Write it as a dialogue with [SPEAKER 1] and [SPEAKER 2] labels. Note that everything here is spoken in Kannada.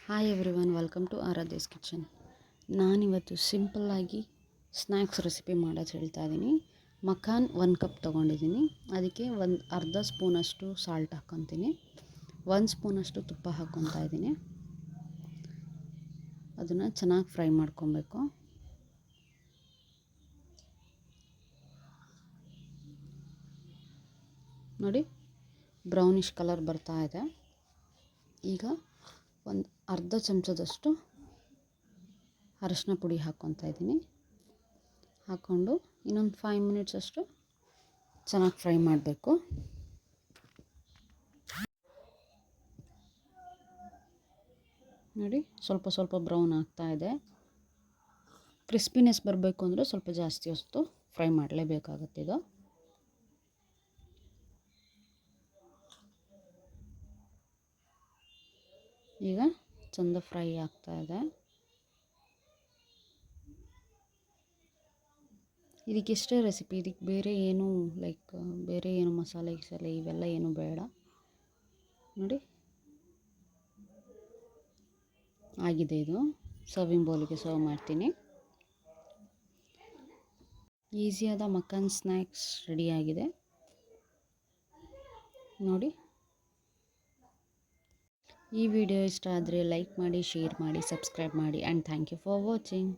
[SPEAKER 1] Hi everyone, welcome to Aradhya's kitchen. ನಾನಿವತ್ತು ಸಿಂಪಲ್ಲಾಗಿ ಸ್ನ್ಯಾಕ್ಸ್ ರೆಸಿಪಿ ಮಾಡೋದು ಹೇಳ್ತಾ ಇದ್ದೀನಿ. ಮಖಾನ್ 1 ಕಪ್ ತೊಗೊಂಡಿದ್ದೀನಿ. ಅದಕ್ಕೆ ಒಂದು ಅರ್ಧ ಸ್ಪೂನಷ್ಟು ಸಾಲ್ಟ್ ಹಾಕ್ಕೊತೀನಿ, 1 ಸ್ಪೂನಷ್ಟು ತುಪ್ಪ ಹಾಕ್ಕೊತಾ ಇದ್ದೀನಿ. ಅದನ್ನು ಚೆನ್ನಾಗಿ ಫ್ರೈ ಮಾಡ್ಕೊಬೇಕು. ನೋಡಿ, ಬ್ರೌನಿಷ್ ಕಲರ್ ಬರ್ತಾ ಇದೆ. ಈಗ ಒಂದು ಅರ್ಧ ಚಮಚದಷ್ಟು ಅರಶಿನ ಪುಡಿ ಹಾಕ್ಕೊತಾ ಇದ್ದೀನಿ. ಹಾಕ್ಕೊಂಡು ಇನ್ನೊಂದು 5 ಮಿನಿಟ್ಸ್ ಅಷ್ಟು ಚೆನ್ನಾಗಿ ಫ್ರೈ ಮಾಡಬೇಕು. ನೋಡಿ, ಸ್ವಲ್ಪ ಸ್ವಲ್ಪ ಬ್ರೌನ್ ಆಗ್ತಾ ಇದೆ. ಕ್ರಿಸ್ಪಿನೆಸ್ ಬರಬೇಕು ಅಂದರೆ ಸ್ವಲ್ಪ ಜಾಸ್ತಿ ಹೊತ್ತು ಫ್ರೈ ಮಾಡಲೇಬೇಕಾಗತ್ತೆ. ಇದು ಈಗ ಚಂದ ಫ್ರೈ ಆಗ್ತಾ ಇದೆ. ಇದಕ್ಕಿಷ್ಟೇ ರೆಸಿಪಿ. ಇದಕ್ಕೆ ಬೇರೆ ಏನು ಬೇರೆ ಏನು ಮಸಾಲೆ ಇವೆಲ್ಲ ಏನು ಬೇಡ. ನೋಡಿ, ಆಗಿದೆ. ಇದು ಸರ್ವಿಂಗ್ ಬೌಲಿಗೆ ಸರ್ವ್ ಮಾಡ್ತೀನಿ. ಈಸಿಯಾದ ಮಖಾನ್ ಸ್ನ್ಯಾಕ್ಸ್ ರೆಡಿಯಾಗಿದೆ. ನೋಡಿ, ಈ ವಿಡಿಯೋ ಇಷ್ಟ ಆದರೆ ಲೈಕ್ ಮಾಡಿ, ಶೇರ್ ಮಾಡಿ, ಸಬ್ಸ್ಕ್ರೈಬ್ ಮಾಡಿ and thank you for watching.